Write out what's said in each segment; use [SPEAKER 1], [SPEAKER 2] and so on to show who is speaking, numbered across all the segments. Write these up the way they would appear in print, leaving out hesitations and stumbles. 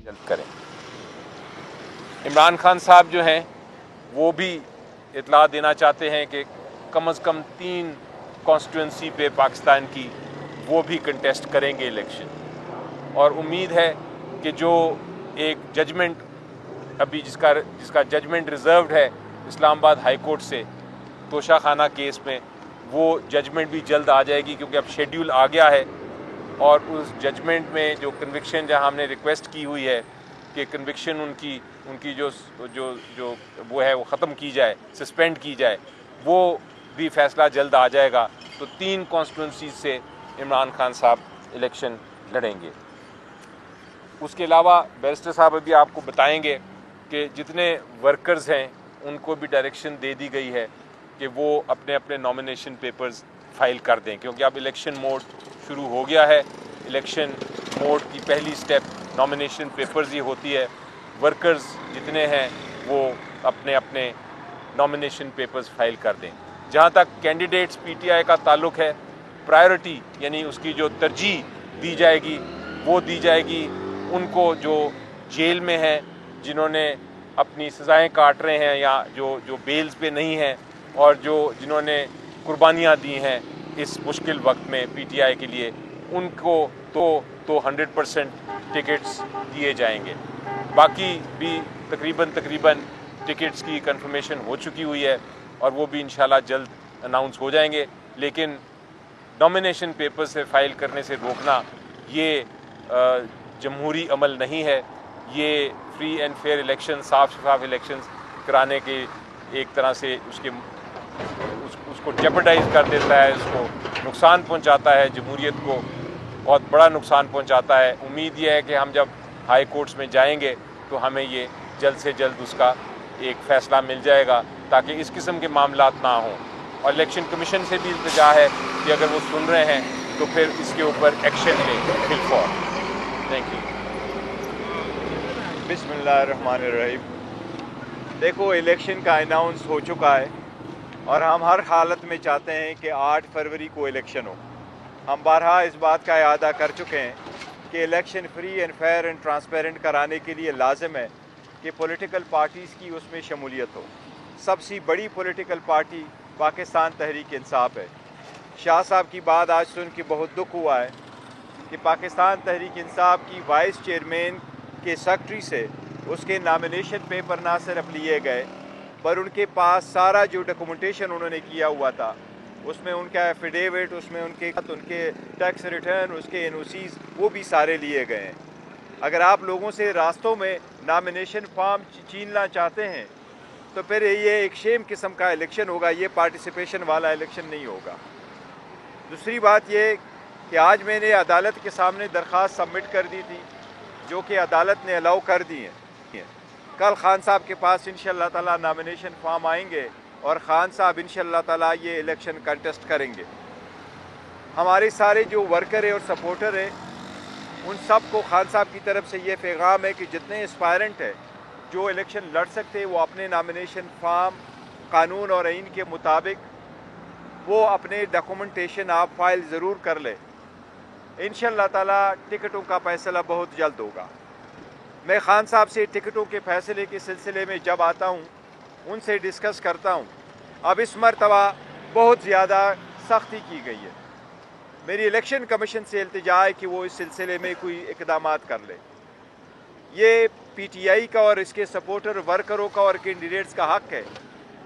[SPEAKER 1] जल्द करें। इमरान खान साहब जो हैं वो भी इतला देना चाहते हैं कि कम से कम 3 कॉन्स्टिट्यूंसी पे पाकिस्तान की वो भी कंटेस्ट करेंगे इलेक्शन, और उम्मीद है कि जो एक जजमेंट अभी जिसका जजमेंट रिजर्व्ड है इस्लामाबाद हाई कोर्ट से तोशा खाना केस में, वो जजमेंट भी जल्द आ जाएगी, क्योंकि अब शेड्यूल आ गया है। और उस जजमेंट में जो कन्विक्शन जहां हमने रिक्वेस्ट की हुई है कि कन्विक्शन उनकी जो वो है वो ख़त्म की जाए, सस्पेंड की जाए, वो भी फैसला जल्द आ जाएगा। तो 3 कॉन्स्टिट्यूंसी से इमरान खान साहब इलेक्शन लड़ेंगे। उसके अलावा बैरिस्टर साहब अभी आपको बताएंगे कि जितने वर्कर्स हैं उनको भी डायरेक्शन दे दी गई है कि वो अपने अपने नॉमिनेशन पेपर्स फाइल कर दें, क्योंकि अब इलेक्शन मोड शुरू हो गया है। इलेक्शन मोड की पहली स्टेप नॉमिनेशन पेपर्स ही होती है। वर्कर्स जितने हैं वो अपने अपने नॉमिनेशन पेपर्स फाइल कर दें। जहाँ तक कैंडिडेट्स पीटीआई का ताल्लुक़ है, प्रायोरिटी यानी उसकी जो तरजीह दी जाएगी वो दी जाएगी उनको जो जेल में हैं, जिन्होंने अपनी सज़ाएं काट रहे हैं या जो बेल्स पे नहीं हैं, और जिन्होंने कुर्बानियाँ दी हैं इस मुश्किल वक्त में पीटीआई के लिए, उनको तो 100% टिकट्स दिए जाएंगे। बाकी भी तकरीबन टिकट्स की कंफर्मेशन हो चुकी हुई है और वो भी इंशाल्लाह जल्द अनाउंस हो जाएंगे। लेकिन नॉमिनेशन पेपर से फाइल करने से रोकना ये जमहूरी अमल नहीं है। ये फ्री एंड फेयर इलेक्शन, साफ शफाफ इलेक्शन कराने के एक तरह से उसको जेपरडाइज कर देता है, उसको नुकसान पहुंचाता है, जमहूरियत को बहुत बड़ा नुकसान पहुंचाता है। उम्मीद ये है कि हम जब हाई कोर्ट्स में जाएंगे तो हमें ये जल्द से जल्द उसका एक फ़ैसला मिल जाएगा, ताकि इस किस्म के मामलात ना हों। और इलेक्शन कमीशन से भी इल्तिजा है कि अगर वो सुन रहे हैं तो फिर इसके ऊपर एक्शन लें बिलफौर। Thank you.
[SPEAKER 2] बिस्मिल्लाहिर्रहमानिर्रहीम। देखो, इलेक्शन का अनाउंस हो चुका है और हम हर हालत में चाहते हैं कि 8 फरवरी को इलेक्शन हो। हम बारहा इस बात का इआदा कर चुके हैं कि election free and fair and transparent कराने के लिए लाजिम है कि पॉलिटिकल पार्टीज़ की उसमें शमूलियत हो। सबसे बड़ी पॉलिटिकल पार्टी पाकिस्तान तहरीक इंसाफ है। शाह साहब की बात आज सुन के बहुत दुख हुआ है कि पाकिस्तान तहरीक इंसाफ की वाइस चेयरमैन के सेक्रेटरी से उसके नामिनेशन पेपर ना सिर्फ लिए गए, पर उनके पास सारा जो डॉक्यूमेंटेशन उन्होंने किया हुआ था, उसमें उनका एफिडेविट, उसमें उनके टैक्स रिटर्न, उसके एनओसीज, वो भी सारे लिए गए हैं। अगर आप लोगों से रास्तों में नामिनेशन फॉर्म छीनना चाहते हैं तो फिर ये एक शेम किस्म का इलेक्शन होगा, ये पार्टिसिपेशन वाला इलेक्शन नहीं होगा। दूसरी बात ये कि आज मैंने अदालत के सामने दरख्वास्त सबमिट कर दी थी, जो कि अदालत ने अलाउ कर दी है। कल खान साहब के पास इंशाअल्लाह ताला नॉमिनेशन फॉर्म आएंगे और खान साहब इंशाअल्लाह ताला ये इलेक्शन कंटेस्ट करेंगे। हमारे सारे जो वर्कर है और सपोर्टर है, उन सब को खान साहब की तरफ से ये पैगाम है कि जितने एस्पायरेंट है जो इलेक्शन लड़ सकते हैं, वो अपने नॉमिनेशन फॉर्म कानून और आइन के मुताबिक वो अपने डॉक्यूमेंटेशन आप फाइल ज़रूर कर ले। इंशाअल्लाह ताला टिकटों का फैसला बहुत जल्द होगा। मैं खान साहब से टिकटों के फैसले के सिलसिले में जब आता हूँ उनसे डिस्कस करता हूँ। अब इस मरतबा बहुत ज़्यादा सख्ती की गई है। मेरी इलेक्शन कमीशन से इल्तिजा है कि वो इस सिलसिले में कोई इक़दामात कर ले। ये पीटीआई का और इसके सपोर्टर वर्करों का और कैंडिडेट्स का हक़ है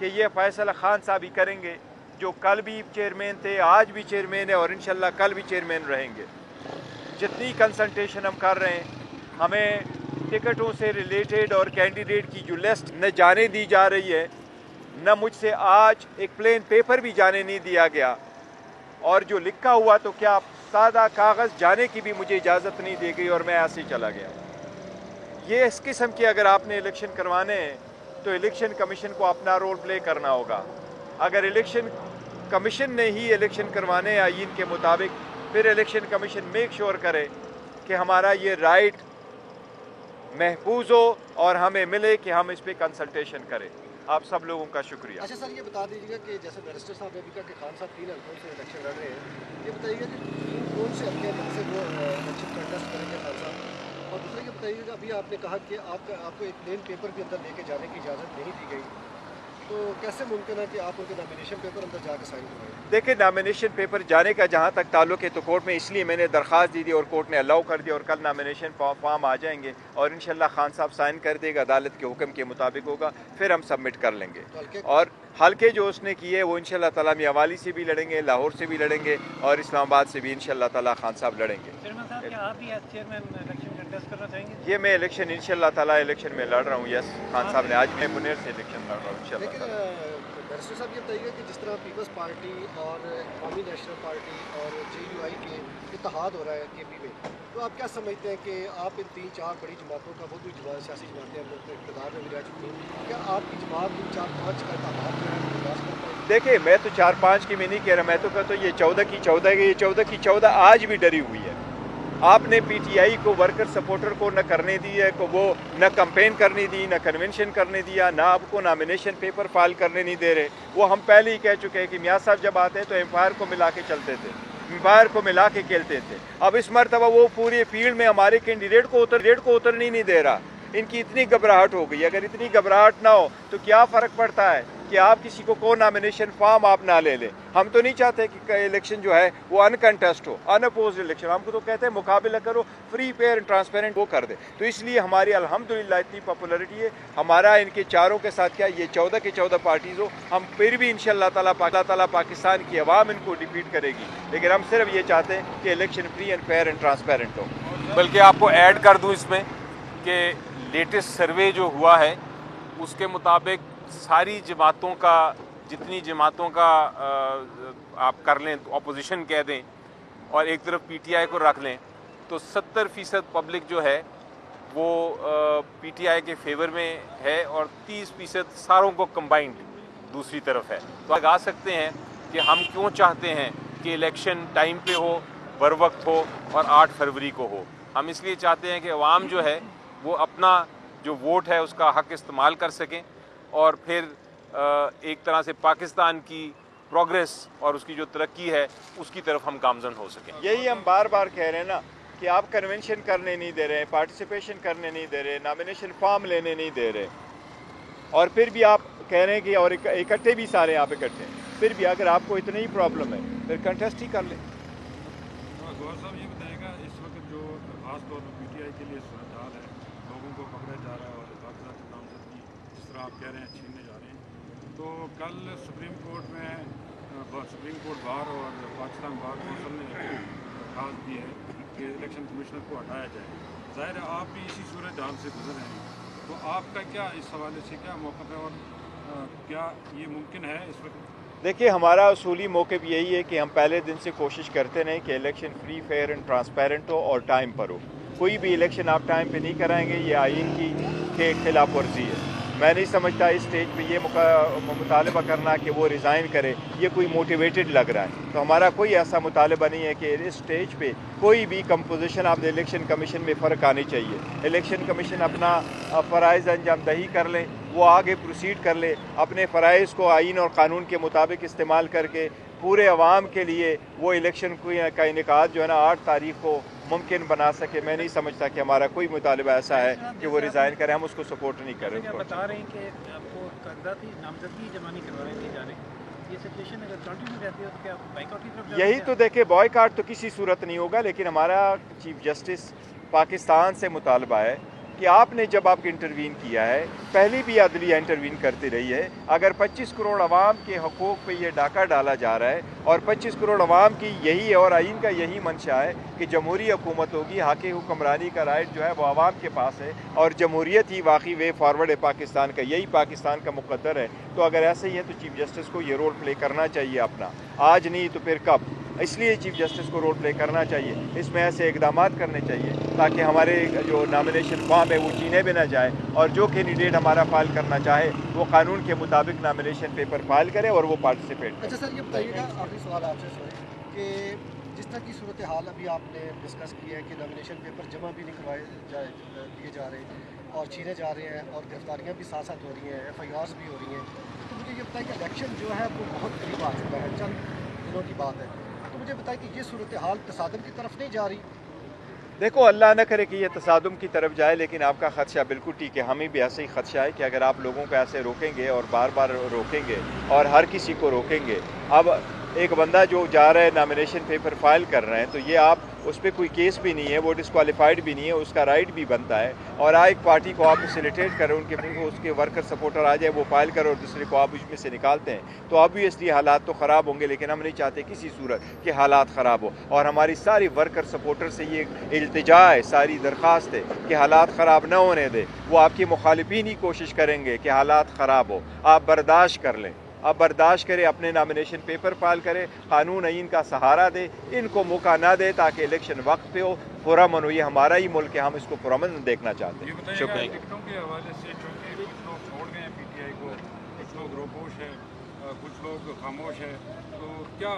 [SPEAKER 2] कि ये फ़ैसला खान साहब ही करेंगे, जो कल भी चेयरमैन थे, आज भी चेयरमैन है और इंशाल्लाह कल भी चेयरमैन रहेंगे। जितनी कंसल्टेशन हम कर रहे हैं, हमें टिकटों से रिलेटेड और कैंडिडेट की जो लिस्ट न जाने दी जा रही है, न मुझसे आज एक प्लेन पेपर भी जाने नहीं दिया गया, और जो लिखा हुआ तो क्या सादा कागज़ जाने की भी मुझे इजाज़त नहीं दी गई और मैं ऐसे ही चला गया। ये इस किस्म के अगर आपने इलेक्शन करवाने हैं तो इलेक्शन कमीशन को अपना रोल प्ले करना होगा। अगर इलेक्शन कमीशन ने ही इलेक्शन करवाने हैं आईन के मुताबिक, फिर इलेक्शन कमीशन मेक श्योर करे कि हमारा ये राइट महफूज हो और हमें मिले कि हम इस पर कंसल्टेशन करें। आप सब लोगों का शुक्रिया।
[SPEAKER 3] अच्छा सर, ये बता दीजिएगा कि जैसे बैरिस्टर साहब ने भी कहा कि खान साहब 3 हल्कों से इलेक्शन लड़ रहे हैं, ये बताइएगा कि कौन से हल्के से वो इलेक्शन कंटेस्ट करेंगे? بتائیے کہ ابھی آپ نے کہا کہ آپ کو ایک پلین پیپر بھی اندر لے کے جانے کی اجازت نہیں دی گئی، تو کیسے ممکن ہے کہ آپ ان کے نامینیشن پیپر اندر جا کے سائن کروائیں؟
[SPEAKER 2] دیکھیں نامینیشن پیپر جانے کا جہاں تک تعلق ہے تو کورٹ میں اس لیے میں نے درخواست دی تھی اور کورٹ نے الاؤ کر دیا، اور کل نامینیشن فارم آ جائیں گے اور انشاءاللہ خان صاحب سائن کر دے گا، عدالت کے حکم کے مطابق ہوگا، پھر ہم سبمٹ کر لیں گے۔ اور حلقے جو اس نے کیے وہ انشاءاللہ تعالیٰ میاوالی سے بھی لڑیں گے، لاہور سے بھی لڑیں گے، اور اسلام آباد سے بھی انشاءاللہ تعالیٰ خان صاحب لڑیں گے۔ یہ میں الیکشن انشاءاللہ تعالیٰ الیکشن میں لڑ رہا ہوں، یس خان صاحب نے، آج میں منیر سے الیکشن لڑ رہا ہوں انشاءاللہ
[SPEAKER 3] لیکن
[SPEAKER 2] تعالیٰ۔
[SPEAKER 3] بیرسٹر صاحب یہ بتائیے کہ جس طرح پیپلز پارٹی اور قومی نیشنل پارٹی اور JUI کے اتحاد ہو رہا ہے KP میں، تو آپ کیا سمجھتے ہیں کہ آپ ان 3-4 بڑی جماعتوں کا، وہ بھی سیاسی جماعتیں اقتدار میں بھی رہ چکی ہیں، کیا آپ کی جماعت ان 4-5 کا اتحاد جو ہے برداشت کر پائے گی؟
[SPEAKER 2] دیکھیں میں تو 4-5 کی میں نہیں کہہ رہا، میں تو کہتا ہوں یہ 14 کی 14 ہے، یہ 14 کی 14 آج بھی ڈری ہوئی ہے۔ آپ نے PTI کو ورکر سپورٹر کو نہ کرنے دی ہے، وہ نہ کمپین کرنے دی، نہ کنونشن کرنے دیا، نہ آپ کو نامینیشن پیپر فائل کرنے نہیں دے رہے۔ وہ ہم پہلے ہی کہہ چکے ہیں کہ میاں صاحب جب آتے ہیں تو امپائر کو ملا کے چلتے تھے، امپائر کو ملا کے کھیلتے تھے۔ اب اس مرتبہ وہ پورے فیلڈ میں ہمارے کینڈیڈیٹ کو اترنے نہیں دے رہا۔ ان کی اتنی گھبراہٹ ہو گئی، اگر اتنی گھبراہٹ نہ ہو تو کیا فرق پڑتا ہے کہ آپ کسی کو نامینیشن فارم آپ نہ لے لیں۔ ہم تو نہیں چاہتے کہ الیکشن جو ہے وہ ان کنٹیسٹ ہو، ان اپوزڈ الیکشن، ہم کو تو کہتے ہیں مقابلہ کرو، فری فیئر اینڈ ٹرانسپیرنٹ وہ کر دے۔ تو اس لیے ہماری الحمدللہ اتنی پاپولرٹی ہے، ہمارا ان کے چاروں کے ساتھ کیا یہ 14 کے 14 پارٹیز ہو، ہم پھر بھی انشاءاللہ تعالیٰ پاکستان کی عوام ان کو ڈیفیٹ کرے گی، لیکن ہم صرف یہ چاہتے ہیں کہ election free and fair and transparent ہو۔
[SPEAKER 1] بلکہ آپ کو ایڈ کر دوں اس میں کہ لیٹسٹ سروے جو ہوا ہے اس کے مطابق ساری جماعتوں کا، جتنی جماعتوں کا آپ کر لیں اپوزیشن کہہ دیں اور ایک طرف PTI کو رکھ لیں، تو 70% پبلک جو ہے وہ PTI کے فیور میں ہے اور 30% ساروں کو کمبائنڈ دوسری طرف ہے۔ تو لگا سکتے ہیں کہ ہم کیوں چاہتے ہیں کہ الیکشن ٹائم پہ ہو، بر وقت ہو اور 8 فروری کو ہو۔ ہم اس لیے چاہتے ہیں کہ عوام جو ہے وہ اپنا جو ووٹ ہے اس کا حق استعمال کر سکیں، اور پھر ایک طرح سے پاکستان کی پروگریس اور اس کی جو ترقی ہے اس کی طرف ہم گامزن ہو سکیں۔
[SPEAKER 2] یہی ہم بار بار کہہ رہے ہیں نا کہ آپ کنونشن کرنے نہیں دے رہے، پارٹیسپیشن کرنے نہیں دے رہے، نامینیشن فارم لینے نہیں دے رہے، اور پھر بھی آپ کہہ رہے ہیں کہ اور اکٹھے بھی سارے آپ اکٹھے ہیں، پھر بھی اگر آپ کو اتنی ہی پرابلم ہے پھر کنٹیسٹ ہی کر لیں۔
[SPEAKER 4] گور صاحب یہ بتائے گا اس وقت جو خاص طور پر PTI کے لیے صورتحال ہے، لوگوں کو پکڑا جا رہا ہے اور کاغذات نامزدگی جس طرح آپ کہہ رہے ہیں چھیننے جا رہے ہیں، تو کل سپریم کورٹ بار اور پاکستان بار کونسل نے درخواست دی ہے کہ الیکشن کمشنر کو ہٹایا جائے۔ ظاہر ہے آپ بھی اسی صورتحال سے گزر رہے ہیں، تو آپ کا کیا اس حوالے سے کیا موقف ہے اور کیا یہ ممکن ہے اس وقت؟
[SPEAKER 2] دیکھیے ہمارا اصولی موقف یہی ہے کہ ہم پہلے دن سے کوشش کرتے رہیں کہ election free fair and transparent ہو اور ٹائم پر ہو۔ کوئی بھی الیکشن آپ ٹائم پہ نہیں کرائیں گے، یہ آئین کی خلاف ورزی ہے۔ میں نہیں سمجھتا اس سٹیج پہ یہ مطالبہ کرنا کہ وہ ریزائن کرے یہ کوئی موٹیویٹڈ لگ رہا ہے۔ تو ہمارا کوئی ایسا مطالبہ نہیں ہے کہ اس سٹیج پہ کوئی بھی composition of the election commission میں فرق آنی چاہیے۔ الیکشن کمیشن اپنا فرائض انجام دہی کر لے، وہ آگے پروسیڈ کر لے، اپنے فرائض کو آئین اور قانون کے مطابق استعمال کر کے پورے عوام کے لیے وہ الیکشن کا انعقاد جو ہے نا 8 تاریخ کو ممکن بنا سکے۔ میں نہیں سمجھتا کہ ہمارا کوئی مطالبہ ایسا ہے کہ وہ ریزائن کرے، ہم اس کو سپورٹ نہیں کر رہے۔
[SPEAKER 5] بتا رہے ہیں کہ آپ کو کاغذاتی نامزدگی جمع نہیں کروا رہے جا رہے ہیں، یہ سچویشن اگر کنٹینیو رہتی ہے تو کیا بائیک آؤٹ کی طرف
[SPEAKER 2] یہی تو دیکھیں بوائے تو کسی صورت نہیں ہوگا، لیکن ہمارا چیف جسٹس پاکستان سے مطالبہ ہے کہ آپ نے جب آپ انٹروین کیا ہے، پہلی بھی عدلیہ انٹروین کرتی رہی ہے، اگر 25 کروڑ عوام کے حقوق پہ یہ ڈاکہ ڈالا جا رہا ہے اور 25 کروڑ عوام کی یہی اور آئین کا یہی منشا ہے کہ جمہوری حکومت ہوگی، حق حکمرانی کا رائٹ جو ہے وہ عوام کے پاس ہے اور جمہوریت ہی واقعی وے فارورڈ ہے پاکستان کا، یہی پاکستان کا مقدر ہے۔ تو اگر ایسے ہی ہے تو چیف جسٹس کو یہ رول پلے کرنا چاہیے اپنا، آج نہیں تو پھر کب؟ اس لیے چیف جسٹس کو رول پلے کرنا چاہیے، اس میں ایسے اقدامات کرنے چاہیے تاکہ ہمارے جو نامینیشن فارم ہے وہ چینے بھی نہ جائے، اور جو کینڈیڈیٹ ہمارا فائل کرنا چاہے وہ قانون کے مطابق نامینیشن پیپر فائل کرے اور وہ پارٹیسپیٹ کرے۔
[SPEAKER 3] اچھا سر یہ بتائیے گا آخری سوال آپ سے کہ جس طرح کی صورتحال ابھی آپ نے ڈسکس کی ہے کہ نامینیشن پیپر جمع بھی نہیں کروائے دیے جا رہے ہیں اور چھینے جا رہے ہیں اور گرفتاریاں بھی ساتھ ساتھ ہو رہی ہیں، FIRs بھی ہو رہی ہیں، تو مجھے یہ بتائیں کہ الیکشن جو ہے وہ بہت قریب آ چکا ہے، چند دنوں کی بات ہے، تو مجھے بتائیں کہ یہ صورتحال تصادم کی طرف نہیں جا رہی؟
[SPEAKER 2] देखो अल्लाह न करे कि ये तसादुम की तरफ जाए, लेकिन आपका खदशा बिल्कुल ठीक है। हमें भी ऐसे ही खदशा है कि अगर आप लोगों को ऐसे रोकेंगे और बार बार रोकेंगे और हर किसी को रोकेंगे, अब एक बंदा जो जा रहा है नॉमिनेशन पेपर फाइल कर रहे हैं, तो ये आप उस पर कोई केस भी नहीं है, वो डिस्क्वालीफाइड भी नहीं है, उसका राइट भी बनता है। और एक पार्टी को आप फैसिलिटेट करें, उनके उसके वर्कर सपोर्टर आ जाए, वो फाइल करें और दूसरे को आप उसमें से निकालते हैं, तो ऑब्वियसली हालात तो ख़राब होंगे। लेकिन हम नहीं चाहते किसी सूरत के हालात ख़राब हो, और हमारी सारी वर्कर सपोर्टर से ये इल्तिजा है, सारी दरख्वास्त है कि हालात ख़राब न होने दे। वो आपके मुखालिफिन ही कोशिश करेंगे कि हालात ख़राब हो, आप बर्दाश्त कर लें, आप बर्दाश्त करें, अपने नॉमिनेशन पेपर फाइल करें, कानून आइन का सहारा दे, इनको मौका ना दे ताकि इलेक्शन वक्त पे हो, पुरअमन हो। ये हमारा ही मुल्क है, हम इसको पुरअमन देखना चाहते
[SPEAKER 4] ये
[SPEAKER 2] हैं।
[SPEAKER 4] बताइएगा
[SPEAKER 2] शुक्रिया।
[SPEAKER 4] टिकटों के हवाले से, चूँकि कुछ लोग छोड़ गए हैं पीटीआई को, कुछ लोग रोपोश है, कुछ लोग खामोश है, तो क्या